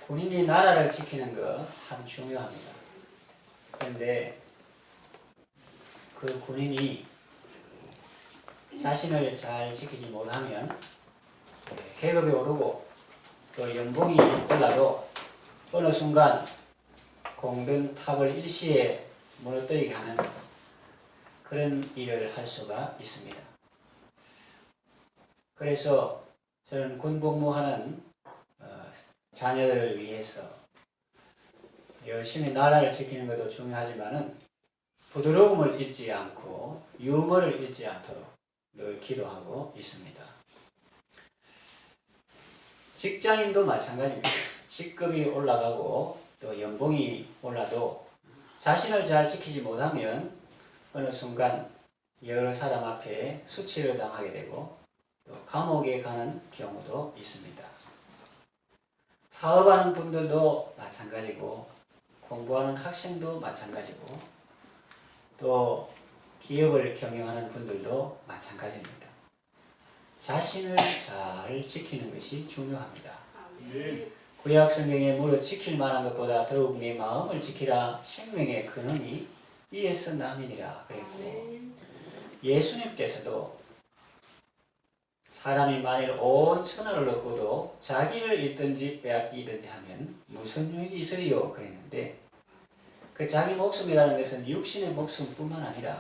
군인이 나라를 지키는 거 참 중요합니다. 그런데 그 군인이 자신을 잘 지키지 못하면 계급이 오르고 또 연봉이 올라도 어느 순간 공든 탑을 일시에 무너뜨리게 하는 그런 일을 할 수가 있습니다. 그래서 저는 군복무하는 자녀들을 위해서 열심히 나라를 지키는 것도 중요하지만은 부드러움을 잃지 않고 유머를 잃지 않도록 늘 기도하고 있습니다. 직장인도 마찬가지입니다. 직급이 올라가고 또 연봉이 올라도 자신을 잘 지키지 못하면 어느 순간 여러 사람 앞에 수치를 당하게 되고 또 감옥에 가는 경우도 있습니다. 사업하는 분들도 마찬가지고 공부하는 학생도 마찬가지고 또 기업을 경영하는 분들도 마찬가지입니다. 자신을 잘 지키는 것이 중요합니다. 구약 성경에 무릇 지킬 만한 것보다 더욱 내 마음을 지키라 생명의 근원이 이에서 남이니라 그랬고 예수님께서도 사람이 만일 온 천하를 얻고도 자기를 잃든지 빼앗기든지 하면 무슨 유익이 있으리요 그랬는데 그 자기 목숨이라는 것은 육신의 목숨뿐만 아니라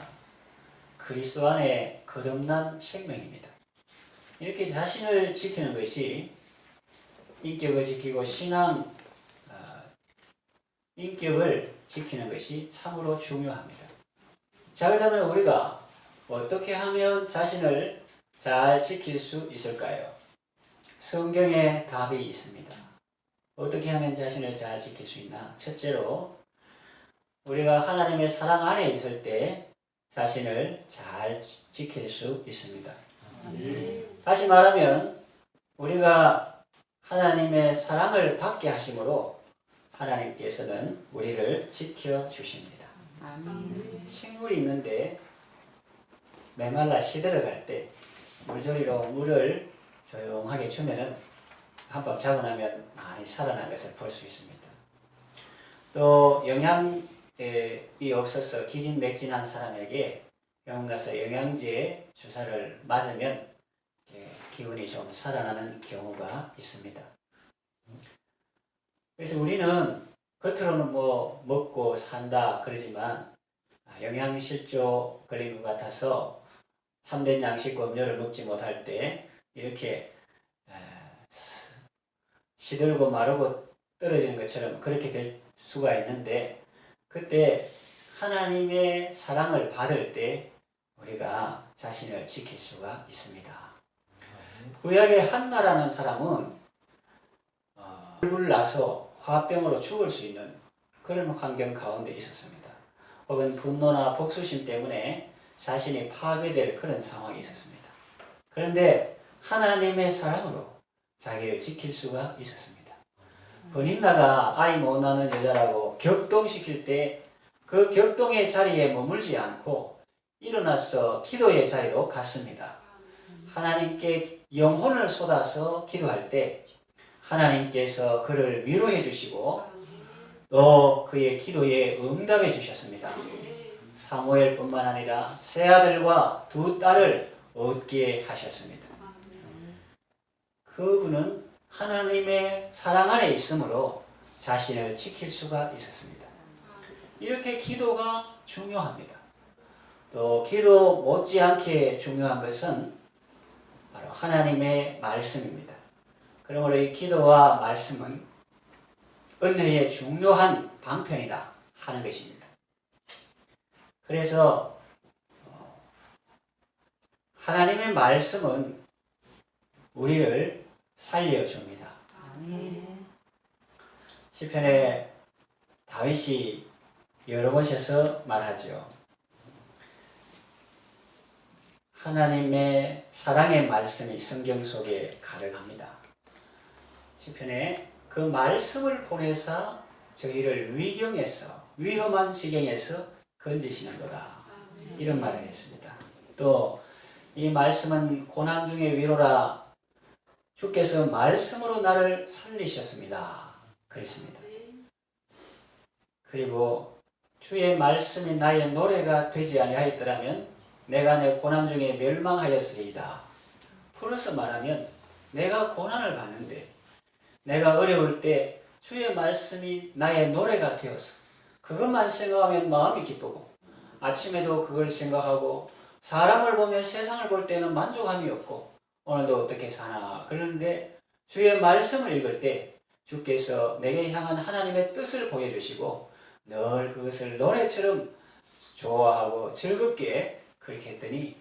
그리스도 안에 거듭난 생명입니다. 이렇게 자신을 지키는 것이 인격을 지키고 인격을 지키는 것이 참으로 중요합니다. 자, 그렇다면 우리가 어떻게 하면 자신을 잘 지킬 수 있을까요? 성경에 답이 있습니다. 어떻게 하면 자신을 잘 지킬 수 있나? 첫째로 우리가 하나님의 사랑 안에 있을 때 자신을 잘 지킬 수 있습니다. 다시 말하면 우리가 하나님의 사랑을 받게 하심으로 하나님께서는 우리를 지켜주십니다. 식물이 있는데 메말라 시들어갈 때 물조리로 물을 조용하게 주면은 한번 자고 나면 많이 살아난 것을 볼 수 있습니다. 또 영양이 없어서 기진맥진한 사람에게 병원 가서 영양제 주사를 맞으면 기운이 좀 살아나는 경우가 있습니다. 그래서 우리는 겉으로는 뭐 먹고 산다 그러지만 영양실조 걸린 것 같아서 참된 양식과 음료를 먹지 못할 때 이렇게 시들고 마르고 떨어지는 것처럼 그렇게 될 수가 있는데 그때 하나님의 사랑을 받을 때 우리가 자신을 지킬 수가 있습니다. 구약의 한나라는 사람은 불을 나서 화병으로 죽을 수 있는 그런 환경 가운데 있었습니다. 혹은 분노나 복수심 때문에 자신이 파괴될 그런 상황이 있었습니다. 그런데 하나님의 사랑으로 자기를 지킬 수가 있었습니다. 버닌다가 아이 못 낳는 여자라고 격동시킬 때 그 격동의 자리에 머물지 않고 일어나서 기도의 자리로 갔습니다. 하나님께 영혼을 쏟아서 기도할 때 하나님께서 그를 위로해 주시고 또 그의 기도에 응답해 주셨습니다. 사무엘뿐만 아니라 세 아들과 두 딸을 얻게 하셨습니다. 그분은 하나님의 사랑 안에 있으므로 자신을 지킬 수가 있었습니다. 이렇게 기도가 중요합니다. 또 기도 못지않게 중요한 것은 바로 하나님의 말씀입니다. 그러므로 이 기도와 말씀은 은혜의 중요한 방편이다 하는 것입니다. 그래서 하나님의 말씀은 우리를 살려줍니다. 시편에 다윗이 여러 곳에서 말하죠. 하나님의 사랑의 말씀이 성경 속에 가득합니다. 시편에 그 말씀을 보내사 저희를 위경에서 위험한 지경에서 건지시는 거다. 이런 말을 했습니다. 또 이 말씀은 고난 중의 위로라. 주께서 말씀으로 나를 살리셨습니다. 그랬습니다. 그리고 주의 말씀이 나의 노래가 되지 아니하였더라면 내가 내 고난 중에 멸망하였으리이다. 풀어서 말하면 내가 고난을 받는데 내가 어려울 때 주의 말씀이 나의 노래가 되어서 그것만 생각하면 마음이 기쁘고 아침에도 그걸 생각하고 사람을 보며 세상을 볼 때는 만족함이 없고 오늘도 어떻게 사나 그러는데 주의 말씀을 읽을 때 주께서 내게 향한 하나님의 뜻을 보여주시고 늘 그것을 노래처럼 좋아하고 즐겁게 그렇게 했더니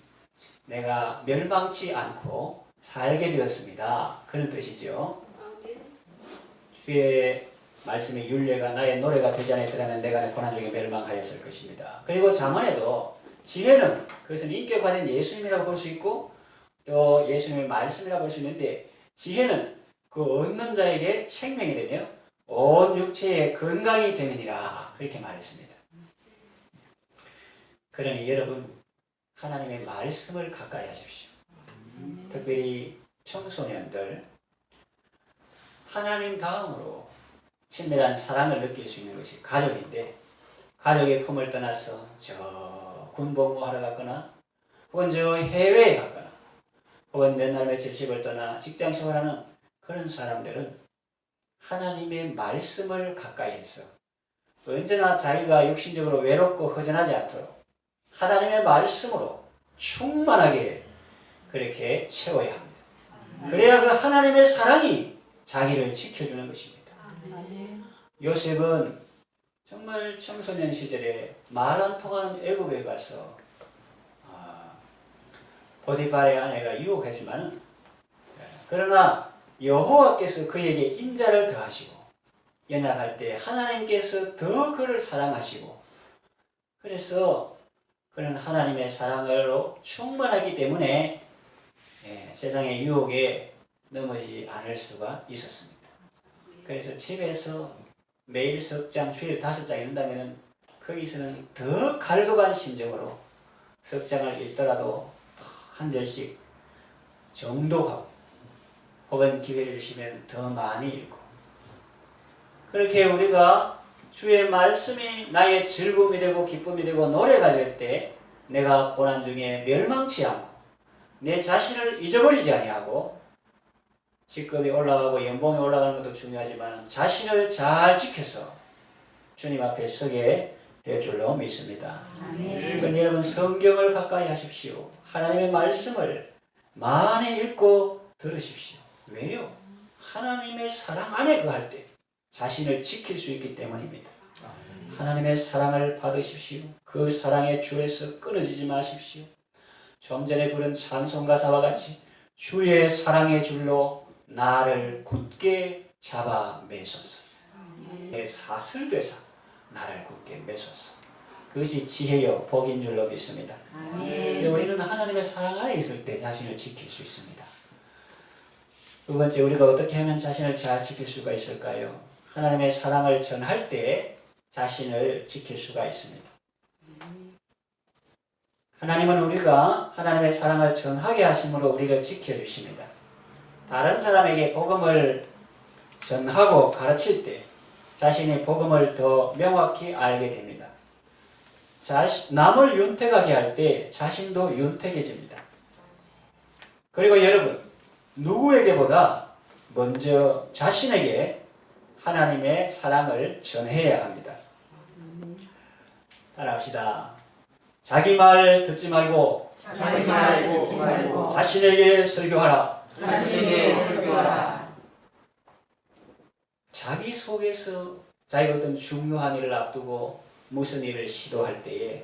내가 멸망치 않고 살게 되었습니다. 그런 뜻이죠. 주의 말씀의 율례가 나의 노래가 되지 않았더라면 내가 내 고난 중에 멸망하였을 것입니다. 그리고 잠언에도 지혜는 그것은 인격화된 예수님이라고 볼 수 있고 또 예수님의 말씀이라고 볼 수 있는데 지혜는 그 얻는 자에게 생명이 되며 온 육체의 건강이 되느니라 그렇게 말했습니다. 그러니 여러분 하나님의 말씀을 가까이 하십시오. 특별히 청소년들 하나님 다음으로 친밀한 사랑을 느낄 수 있는 것이 가족인데 가족의 품을 떠나서 저 군복무하러 갔거나 혹은 저 해외에 갔거나 혹은 몇 날 며칠 집을 떠나 직장 생활하는 그런 사람들은 하나님의 말씀을 가까이 해서 언제나 자기가 육신적으로 외롭고 허전하지 않도록 하나님의 말씀으로 충만하게 그렇게 채워야 합니다. 그래야 그 하나님의 사랑이 자기를 지켜주는 것입니다. 요셉은 정말 청소년 시절에 말 안 통하는 애굽에 가서 보디발의 아내가 유혹하지만은 그러나 여호와께서 그에게 인자를 더하시고 연약할 때 하나님께서 더 그를 사랑하시고 그래서 그는 하나님의 사랑으로 충만하기 때문에 세상의 유혹에 넘어지지 않을 수가 있었습니다. 그래서 집에서 매일 석장, 주일에 5장 읽는다면 거기서는 더 갈급한 심정으로 석장을 읽더라도 한 절씩 정독하고 혹은 기회를 주시면 더 많이 읽고 그렇게 우리가 주의 말씀이 나의 즐거움이 되고 기쁨이 되고 노래가 될 때 내가 고난 중에 멸망치 않고 내 자신을 잊어버리지 아니하고 직급이 올라가고 연봉이 올라가는 것도 중요하지만 자신을 잘 지켜서 주님 앞에 서게 될 줄로 믿습니다. 그러니까 여러분 성경을 가까이 하십시오. 하나님의 말씀을 많이 읽고 들으십시오. 왜요? 하나님의 사랑 안에 거할 때 자신을 지킬 수 있기 때문입니다. 하나님의 사랑을 받으십시오. 그 사랑의 줄에서 끊어지지 마십시오. 좀 전에 부른 찬송 가사와 같이 주의 사랑의 줄로 나를 굳게 잡아 매소서. 사슬되사 나를 굳게 매소서. 그것이 지혜요 복인 줄로 믿습니다. 우리는 하나님의 사랑 안에 있을 때 자신을 지킬 수 있습니다. 두 번째, 우리가 어떻게 하면 자신을 잘 지킬 수가 있을까요? 하나님의 사랑을 전할 때 자신을 지킬 수가 있습니다. 하나님은 우리가 하나님의 사랑을 전하게 하심으로 우리를 지켜주십니다. 다른 사람에게 복음을 전하고 가르칠 때 자신이 복음을 더 명확히 알게 됩니다. 남을 윤택하게 할 때 자신도 윤택해집니다. 그리고 여러분, 누구에게보다 먼저 자신에게 하나님의 사랑을 전해야 합니다. 따라합시다. 자기 말 듣지 말고 자신에게 설교하라. 자기 속에서 자기가 어떤 중요한 일을 앞두고 무슨 일을 시도할 때에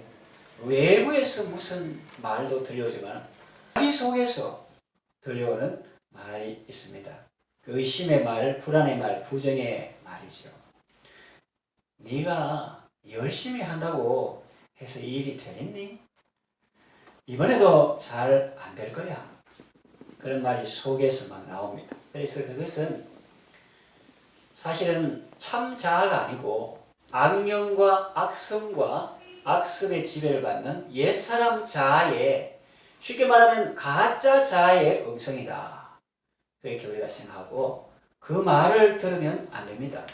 외부에서 무슨 말도 들려오지만 자기 속에서 들려오는 말이 있습니다. 의심의 말, 불안의 말, 부정의 말이죠. 네가 열심히 한다고 해서 이 일이 되겠니? 이번에도 잘 안 될 거야. 그런 말이 속에서 막 나옵니다. 그래서 그것은 사실은 참 자아가 아니고 악령과 악성과 악습의 지배를 받는 옛사람 자아의, 쉽게 말하면 가짜 자아의 음성이다. 그렇게 우리가 생각하고 그 말을 들으면 안 됩니다.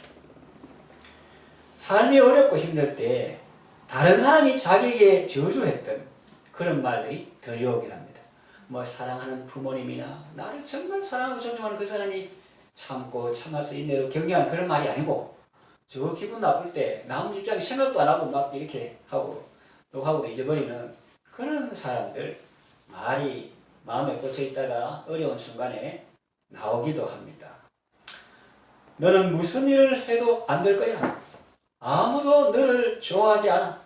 삶이 어렵고 힘들 때 다른 사람이 자기에게 저주했던 그런 말들이 들려오게 합니다. 뭐 사랑하는 부모님이나 나를 정말 사랑하고 존중하는 그 사람이 참고 참아서 인내로 격려한 그런 말이 아니고 저 기분 나쁠 때 남 입장에 생각도 안 하고 막 이렇게 하고 또 하고도 잊어버리는 그런 사람들 말이 마음에 꽂혀 있다가 어려운 순간에 나오기도 합니다. 너는 무슨 일을 해도 안 될 거야. 아무도 너를 좋아하지 않아.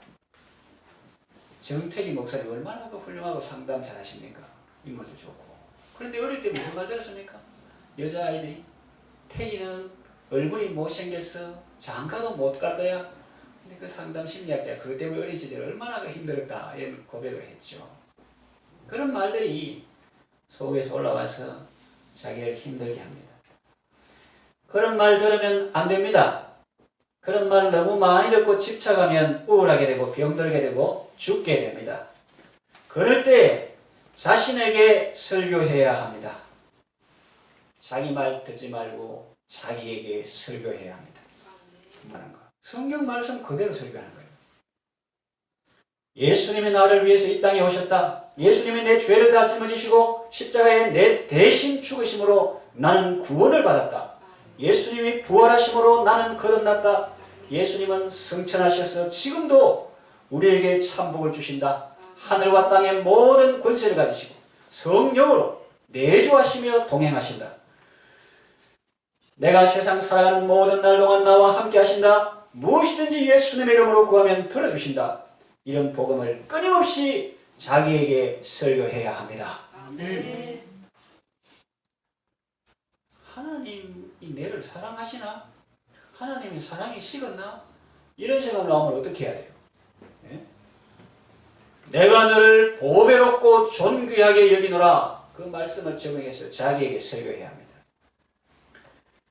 정태기 목사님 얼마나 훌륭하고 상담 잘하십니까? 인물도 좋고. 그런데 어릴 때 무슨 말 들었습니까? 여자아이들이 태기는 얼굴이 못생겼어. 장가도 못 갈 거야. 근데 그 상담 심리학자가 그것 때문에 어린 시절에 얼마나 힘들었다 이런 고백을 했죠. 그런 말들이 속에서 올라와서 자기를 힘들게 합니다. 그런 말 들으면 안 됩니다. 그런 말 너무 많이 듣고 집착하면 우울하게 되고 병들게 되고 죽게 됩니다. 그럴 때 자신에게 설교해야 합니다. 자기 말 듣지 말고 자기에게 설교해야 합니다. 성경 말씀 그대로 설교하는 거예요. 예수님이 나를 위해서 이 땅에 오셨다. 예수님이 내 죄를 다 짊어지시고 십자가에 내 대신 죽으심으로 나는 구원을 받았다. 예수님이 부활하심으로 나는 거듭났다. 예수님은 승천하셔서 지금도 우리에게 참복을 주신다. 하늘과 땅의 모든 권세를 가지시고 성령으로 내주하시며 동행하신다. 내가 세상 살아가는 모든 날 동안 나와 함께 하신다. 무엇이든지 예수님의 이름으로 구하면 들어주신다. 이런 복음을 끊임없이 자기에게 설교해야 합니다. 아멘. 하나님이 내를 사랑하시나? 하나님의 사랑이 식었나? 이런 생각 나오면 어떻게 해야 돼요? 네? 내가 너를 보배롭고 존귀하게 여기노라. 그 말씀을 적용해서 자기에게 설교해야 합니다.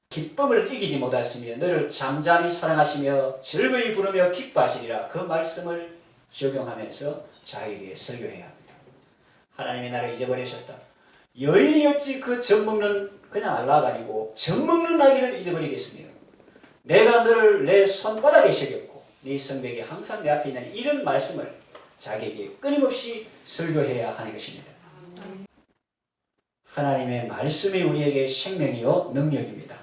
기쁨을 이기지 못하시며 너를 잠잠히 사랑하시며 즐거이 부르며 기뻐하시리라. 그 말씀을 적용하면서 자기에게 설교해야 합니다. 하나님이 나를 잊어버리셨다. 여인이 어찌 그 젖 먹는 그냥 알라가 아니고 젖 먹는 아기를 잊어버리겠으며 내가 너를 내 손바닥에 새겼고 네 성벽이 항상 내 앞에 있는 이런 말씀을 자기에게 끊임없이 설교해야 하는 것입니다. 하나님의 말씀이 우리에게 생명이요 능력입니다.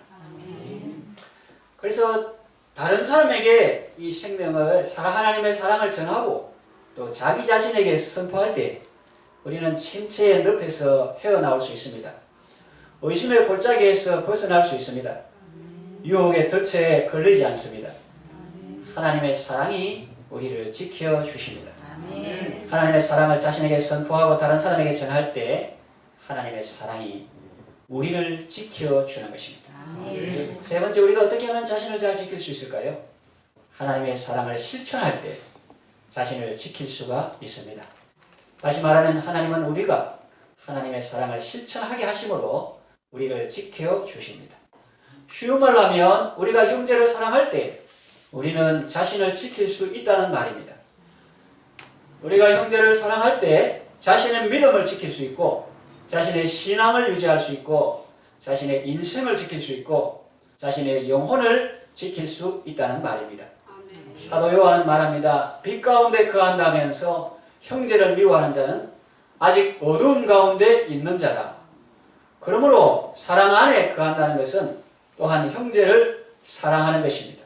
그래서 다른 사람에게 이 생명을 하나님의 사랑을 전하고 또 자기 자신에게 선포할 때 우리는 침체의 늪에서 헤어나올 수 있습니다. 의심의 골짜기에서 벗어날 수 있습니다. 유혹의 덫에 걸리지 않습니다. 하나님의 사랑이 우리를 지켜주십니다. 하나님의 사랑을 자신에게 선포하고 다른 사람에게 전할 때 하나님의 사랑이 우리를 지켜주는 것입니다. 세 번째, 우리가 어떻게 하면 자신을 잘 지킬 수 있을까요? 하나님의 사랑을 실천할 때 자신을 지킬 수가 있습니다. 다시 말하면 하나님은 우리가 하나님의 사랑을 실천하게 하심으로 우리를 지켜주십니다. 쉬운 말로 하면 우리가 형제를 사랑할 때 우리는 자신을 지킬 수 있다는 말입니다. 우리가 형제를 사랑할 때 자신의 믿음을 지킬 수 있고 자신의 신앙을 유지할 수 있고 자신의 인생을 지킬 수 있고 자신의 영혼을 지킬 수 있다는 말입니다. 사도 요한은 말합니다. 빛 가운데 거한다면서 형제를 미워하는 자는 아직 어두움 가운데 있는 자다. 그러므로 사랑 안에 거한다는 것은 또한 형제를 사랑하는 것입니다.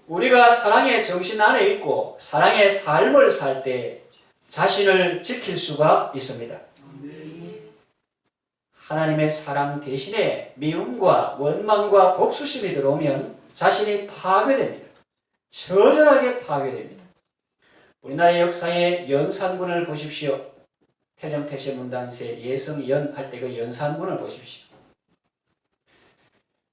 우리가 사랑의 정신 안에 있고 사랑의 삶을 살 때 자신을 지킬 수가 있습니다. 하나님의 사랑 대신에 미움과 원망과 복수심이 들어오면 자신이 파괴됩니다. 처절하게 파괴됩니다. 우리나라의 역사의 연산군을 보십시오. 태정태세문단세 예성연 할 때 그 연산군을 보십시오.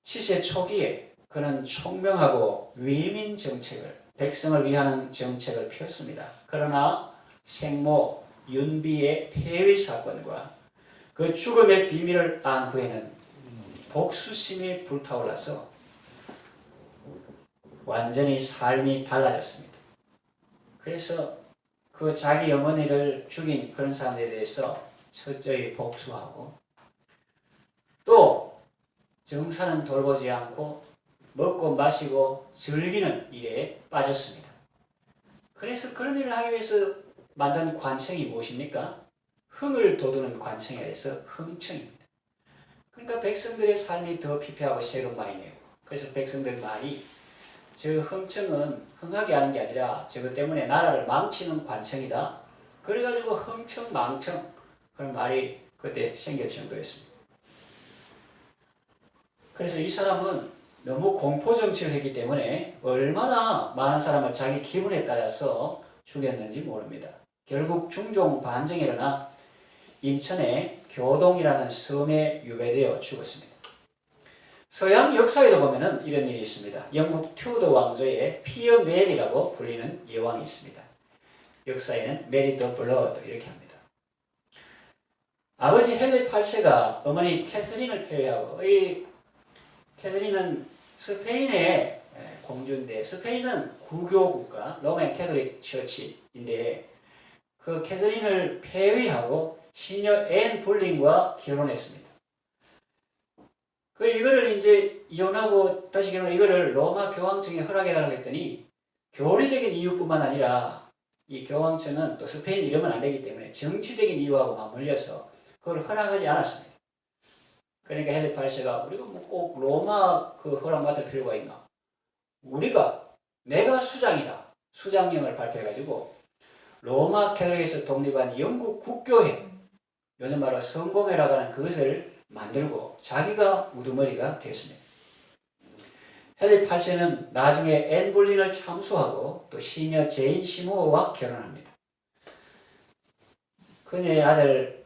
치세 초기에 그는 총명하고 위민 정책을, 백성을 위하는 정책을 폈습니다. 그러나 생모 윤비의 폐위 사건과 그 죽음의 비밀을 안 후에는 복수심이 불타올라서 완전히 삶이 달라졌습니다. 그래서 그 자기 어머니를 죽인 그런 사람들에 대해서 철저히 복수하고 또 정사는 돌보지 않고 먹고 마시고 즐기는 일에 빠졌습니다. 그래서 그런 일을 하기 위해서 만든 관청이 무엇입니까? 흥을 돋우는 관청이라 해서 흥청입니다. 그러니까 백성들의 삶이 더 피폐하고 세금 많이 내고, 그래서 백성들 말이 저 흥청은 흥하게 하는 게 아니라 저것 때문에 나라를 망치는 관청이다. 그래가지고 흥청망청 그런 말이 그때 생길 정도였습니다. 그래서 이 사람은 너무 공포정치를 했기 때문에 얼마나 많은 사람을 자기 기분에 따라서 죽였는지 모릅니다. 결국 중종 반정이 일어나 인천의 교동이라는 섬에 유배되어 죽었습니다. 서양 역사에도 보면은 이런 일이 있습니다. 영국 튜더 왕조의 피어 메리라고 불리는 여왕이 있습니다. 역사에는 메리 더 블러드 이렇게 합니다. 아버지 헨리 8세가 어머니 캐서린을 폐위하고, 이 캐서린은 스페인의 공주인데, 스페인은 구교국가 로맨 캐톨릭 처치인데 그 캐서린을 폐위하고 시녀 앤 볼링과 결혼했습니다. 이거를 이제 이혼하고 다시 결혼, 이거를 로마 교황청에 허락해달라고 했더니 교리적인 이유뿐만 아니라 이 교황청은 또 스페인 이름은 안 되기 때문에 정치적인 이유하고 맞물려서 그걸 허락하지 않았습니다. 그러니까 헨리 8세가 우리가 뭐 꼭 로마 그 허락 받을 필요가 있나? 내가 수장이다. 수장령을 발표해가지고 로마 캐톨릭에서 독립한 영국 국교회, 요즘 말로 성공회라고 하는 그것을 만들고 자기가 우두머리가 되었습니다. 헨리 8세는 나중에 앤 볼린을 참수하고 또 시녀 제인 시모어와 결혼합니다. 그녀의 아들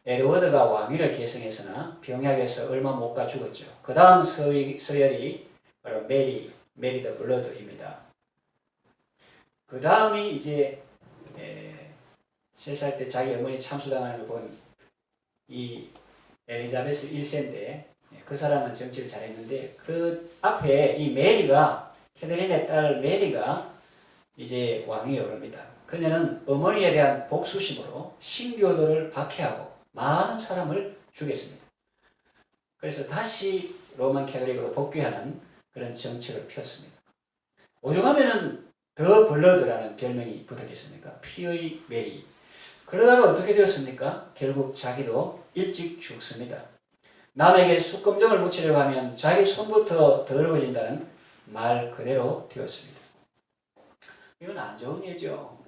에드워드가 왕위를 계승했으나 병약해서 얼마 못 가 죽었죠. 그 다음 서열이 바로 메리 더 블러드입니다. 그 다음이 이제 3살 때 자기 어머니 참수당하는 걸 본 이 엘리자베스 1세인데, 그 사람은 정치를 잘했는데 그 앞에 이 메리가, 캐서린의 딸 메리가 이제 왕위에 오릅니다. 그녀는 어머니에 대한 복수심으로 신교도를 박해하고 많은 사람을 죽였습니다. 그래서 다시 로만 캐톨릭으로 복귀하는 그런 정책을 폈습니다. 오죽하면은 더 블러드라는 별명이 붙었겠습니까? 피의 메리. 그러다가 어떻게 되었습니까? 결국 자기도 일찍 죽습니다. 남에게 숯검정을 묻히려고 하면 자기 손부터 더러워진다는 말 그대로 되었습니다. 이건 안 좋은 예죠.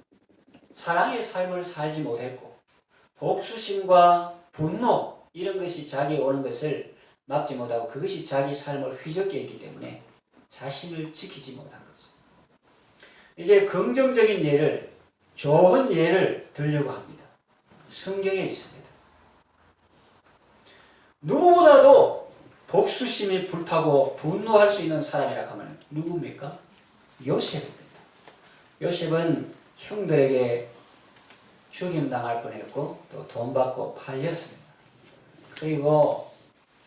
사랑의 삶을 살지 못했고 복수심과 분노 이런 것이 자기에 오는 것을 막지 못하고 그것이 자기 삶을 휘젓게 했기 때문에 자신을 지키지 못한 거죠. 이제 긍정적인 예를, 좋은 예를 들려고 합니다. 성경에 있습니다. 누구보다도 복수심이 불타고 분노할 수 있는 사람이라 하면 누굽니까? 요셉입니다. 요셉은 형들에게 죽임당할 뻔했고 또 돈 받고 팔렸습니다. 그리고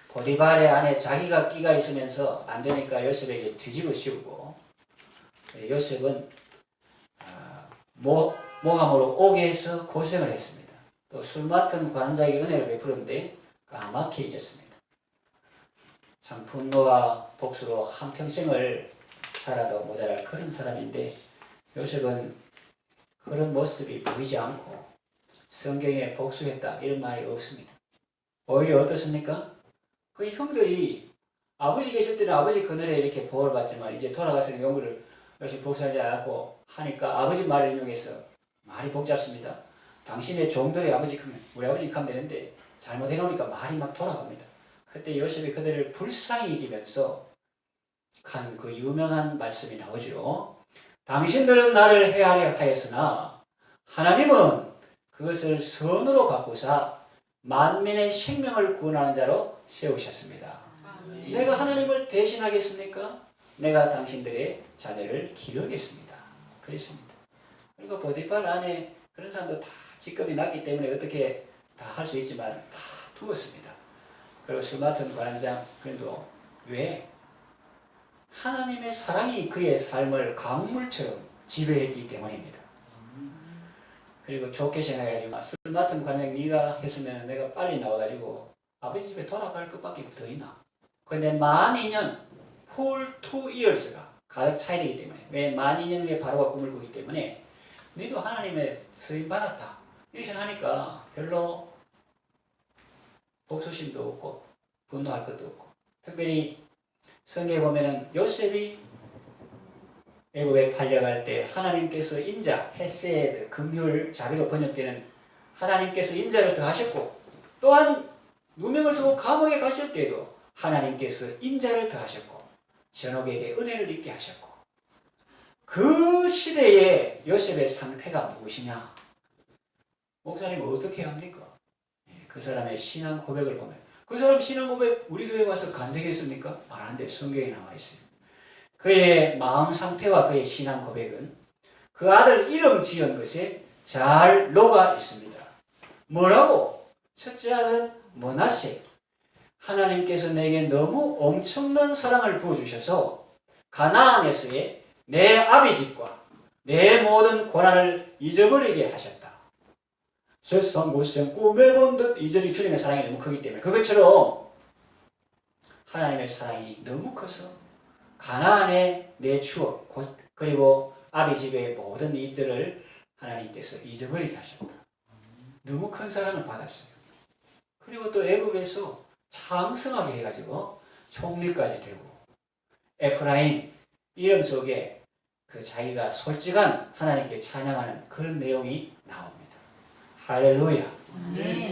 보디발의 안에 자기가 끼가 있으면서 안 되니까 요셉에게 뒤집어 씌우고, 요셉은 모함으로 옥에서 고생을 했습니다. 또 술 맡은 관원자에게 은혜를 베풀었는데 까맣게 잊었습니다. 참 분노와 복수로 한평생을 살아도 모자랄 그런 사람인데, 요셉은 그런 모습이 보이지 않고 성경에 복수했다 이런 말이 없습니다. 오히려 어떻습니까? 그 형들이 아버지 계실 때는 아버지 그늘에 이렇게 보호를 받지만 이제 돌아가서 용구를 역시 복수하지 않고 하니까 아버지 말을 인용해서 말이 복잡습니다. 당신의 종들의 아버지 크면 우리 아버지 하면 되는데 잘못해 놓으니까 말이 막 돌아갑니다. 그때 요셉이 그들을 불쌍히 여기면서 한 그 유명한 말씀이 나오죠. 당신들은 나를 해하려 하였으나 하나님은 그것을 선으로 바꾸사 만민의 생명을 구원하는 자로 세우셨습니다. 아멘. 내가 하나님을 대신하겠습니까? 내가 당신들의 자녀를 기르겠습니다. 그랬습니다. 그리고 보디발 안에 그런 사람도 다 직급이 낮기 때문에 어떻게 다 할 수 있지만 다 두었습니다. 그리고 술 맡은 관원장, 그래도 왜? 하나님의 사랑이 그의 삶을 강물처럼 지배했기 때문입니다. 그리고 좋게 생각해가지고 술 맡은 관원장 네가 했으면 내가 빨리 나와가지고 아버지 집에 돌아갈 것밖에 더 있나? 그런데 만 2년 whole 2years가 가득 차야 되기 때문에, 왜 만 2년 후에 바로가 꿈을 꾸기 때문에 너도 하나님의 쓰임 받았다 이렇게 하니까 별로 복수심도 없고 분노할 것도 없고, 특별히 성경에 보면은 요셉이 애굽에 팔려갈 때 하나님께서 인자, 헤세드, 긍휼, 자비로 번역되는 하나님께서 인자를 더하셨고, 또한 누명을 쓰고 감옥에 가실 때에도 하나님께서 인자를 더하셨고 전옥에게 은혜를 입게 하셨고, 그 시대에 요셉의 상태가 무엇이냐? 목사님 어떻게 합니까? 그 사람의 신앙 고백을 보면, 그 사람 신앙 고백 우리 교회 와서 간증했습니까? 말 안 돼. 성경에 나와 있어요. 그의 마음 상태와 그의 신앙 고백은 그 아들 이름 지은 것에 잘 녹아 있습니다. 뭐라고? 첫째 아들은 므낫세. 하나님께서 내게 너무 엄청난 사랑을 부어주셔서 가나안에서의 내 아비집과 내 모든 고난을 잊어버리게 하셨다. 세상 고생 꿈에 본 듯. 이절이 주님의 사랑이 너무 크기 때문에, 그것처럼 하나님의 사랑이 너무 커서 가나안의 내 추억 그리고 아비집의 모든 일들을 하나님께서 잊어버리게 하셨다. 너무 큰 사랑을 받았어요. 그리고 또 애굽에서 창성하게 해가지고 총리까지 되고, 에프라임 이름 속에 그 자기가 솔직한 하나님께 찬양하는 그런 내용이 나옵니다. 할렐루야.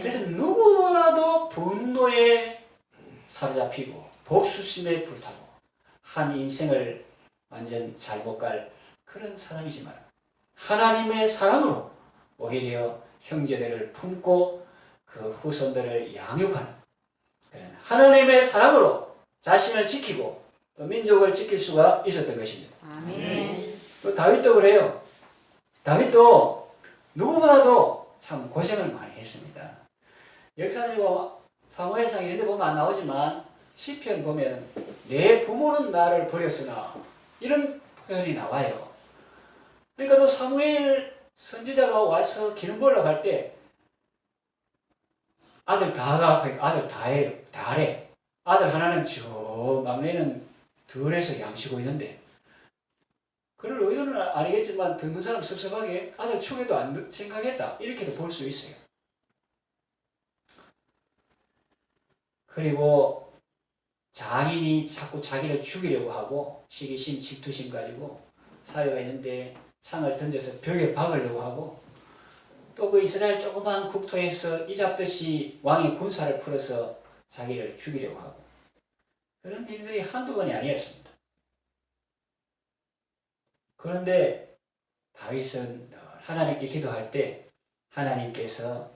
그래서 누구보다도 분노에 사로잡히고 복수심에 불타고 한 인생을 완전 잘못 갈 그런 사람이지만, 하나님의 사랑으로 오히려 형제들을 품고 그 후손들을 양육하는 그런 하나님의 사랑으로 자신을 지키고 또 민족을 지킬 수가 있었던 것입니다. 아멘. 또 다윗도 그래요. 다윗도 누구보다도 참 고생을 많이 했습니다. 역사적으로 사무엘상 이런 데 보면 안 나오지만 시편 보면 내 부모는 나를 버렸으나 이런 표현이 나와요. 그러니까 또 사무엘 선지자가 와서 기름 부으러 갈 때 아들 다가, 아들 다해요. 다래. 아들 하나는 저 막내는 덜해서 양치고 있는데, 그럴 의도는 아니겠지만 듣는 사람 섭섭하게 아들 축에도 안 생각했다 이렇게도 볼 수 있어요. 그리고 장인이 자꾸 자기를 죽이려고 하고 시기심, 질투심 가지고 사회가 있는데 창을 던져서 벽에 박으려고 하고, 또 그 이스라엘 조그만 국토에서 이잡듯이 왕이 군사를 풀어서 자기를 죽이려고 하고, 그런 일들이 한두 번이 아니었습니다. 그런데 다윗은 하나님께 기도할 때 하나님께서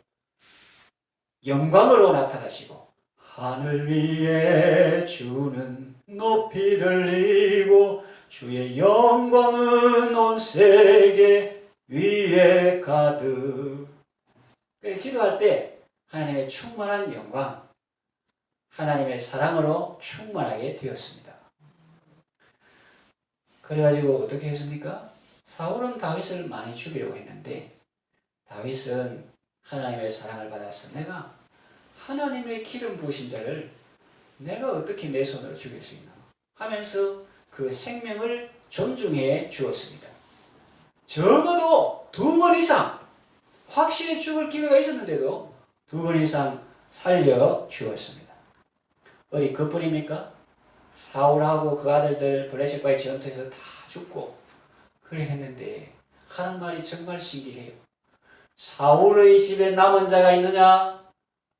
영광으로 나타나시고, 하늘 위에 주는 높이 들리고 주의 영광은 온 세계 위에 가득. 기도할 때 하나님의 충만한 영광, 하나님의 사랑으로 충만하게 되었습니다. 그래가지고 어떻게 했습니까? 사울은 다윗을 많이 죽이려고 했는데 다윗은 하나님의 사랑을 받아서 내가 하나님의 기름 부으신 자를 내가 어떻게 내 손으로 죽일 수 있나 하면서 그 생명을 존중해 주었습니다. 적어도 2번 이상 확실히 죽을 기회가 있었는데도 2번 이상 살려 주었습니다. 어디 그뿐입니까? 사울하고 그 아들들 블레셋과의 전투에서 다 죽고 그래 했는데 하는 말이 정말 신기해요. 사울의 집에 남은 자가 있느냐?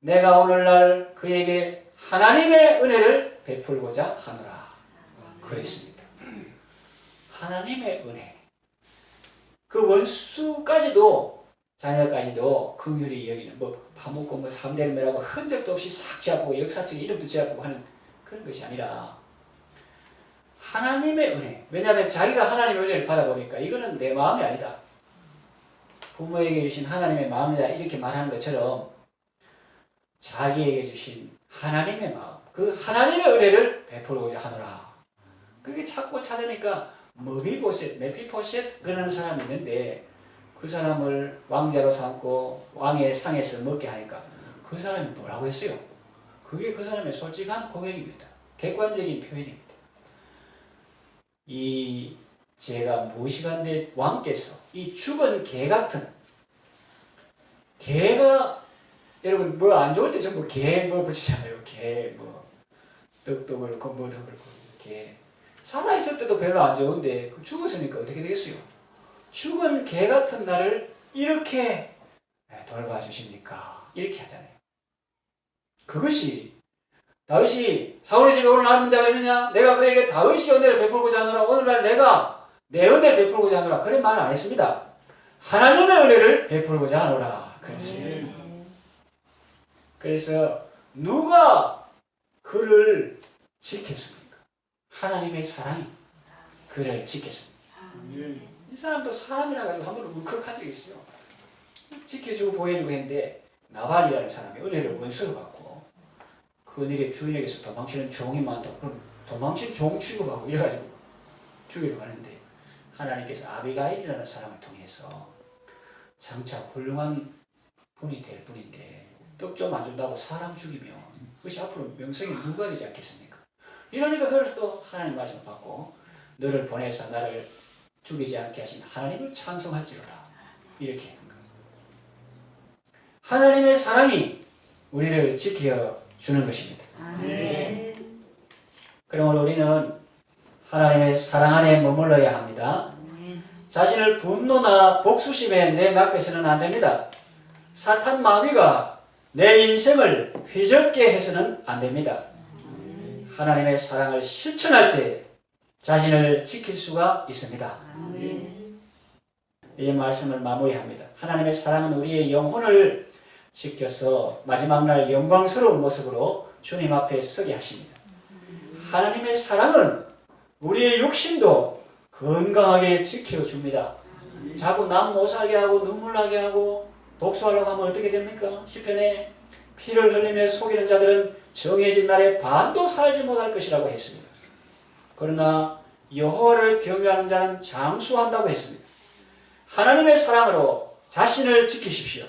내가 오늘날 그에게 하나님의 은혜를 베풀고자 하노라. 그랬습니다. 하나님의 은혜. 그 원수까지도 자녀까지도 긍휼히 여기는, 뭐 파묻고 뭐 3대 매라고 흔적도 없이 싹 제압하고 역사적 이름도 제압하고 하는 그런 것이 아니라 하나님의 은혜. 왜냐하면 자기가 하나님의 은혜를 받아보니까 이거는 내 마음이 아니다, 부모에게 주신 하나님의 마음이다 이렇게 말하는 것처럼 자기에게 주신 하나님의 마음, 그 하나님의 은혜를 베풀고자 하노라. 그렇게 찾고 찾으니까 메피보셋 그러는 사람이 있는데 그 사람을 왕자로 삼고 왕의 상에서 먹게 하니까 그 사람이 뭐라고 했어요? 그게 그 사람의 솔직한 고백입니다. 객관적인 표현입니다. 이 제가 무시간대 왕께서 이 죽은 개 같은 개가 여러분 뭐 안 좋을 때 전부 개 뭐 붙이잖아요. 개 뭐 떡도 그렇고 뭐도 그렇고 개 살아 있을 때도 별로 안 좋은데 죽었으니까 어떻게 되겠어요? 죽은 개 같은 나를 이렇게 돌봐주십니까? 이렇게 하잖아요. 그것이 다윗이 사울의 집에 오늘 남은 자가 있느냐? 내가 그에게 다윗이 은혜를 베풀고자 하노라. 오늘날 내가 내 은혜를 베풀고자 하노라. 그런 말은 안 했습니다. 하나님의 은혜를 베풀고자 하노라. 그렇지. 그래서 누가 그를 지켰습니까? 하나님의 사랑이 그를 지켰습니다. 이 사람도 사람이라 가지고 한번 울컥하지겠어요. 지켜주고 보여주고 했는데 나발이라는 사람이 은혜를 원수로 받고 그 은혜의 주인에게서 도망치는 종이 많다고 그럼 도망친 종 취급하고 이래가지고 죽이러 가는데 하나님께서 아비가일이라는 사람을 통해서 장차 훌륭한 분이 될 분인데 떡 좀 안 준다고 사람 죽이면 그것이 앞으로 명성이 누가 되지 않겠습니까? 이러니까 그걸 또 하나님 말씀을 받고 너를 보내서 나를 죽이지 않게 하신 하나님을 찬송할지로다 이렇게 하는 거예요. 하나님의 사랑이 우리를 지켜주는 것입니다. 아멘. 그러므로 우리는 하나님의 사랑 안에 머물러야 합니다. 자신을 분노나 복수심에 내맡겨서는 안 됩니다. 사탄 마귀가 내 인생을 휘젓게 해서는 안 됩니다. 하나님의 사랑을 실천할 때 자신을 지킬 수가 있습니다. 이 말씀을 마무리합니다. 하나님의 사랑은 우리의 영혼을 지켜서 마지막 날 영광스러운 모습으로 주님 앞에 서게 하십니다. 하나님의 사랑은 우리의 육신도 건강하게 지켜줍니다. 자꾸 남 못 살게 하고 눈물 나게 하고 복수하려고 하면 어떻게 됩니까? 시편에 피를 흘리며 속이는 자들은 정해진 날에 반도 살지 못할 것이라고 했습니다. 그러나 여호와를 경외하는 자는 장수한다고 했습니다. 하나님의 사랑으로 자신을 지키십시오.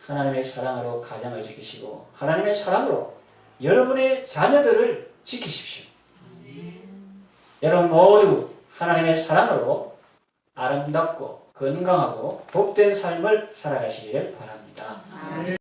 하나님의 사랑으로 가정을 지키시고 하나님의 사랑으로 여러분의 자녀들을 지키십시오. 여러분 모두 하나님의 사랑으로 아름답고 건강하고 복된 삶을 살아가시길 바랍니다.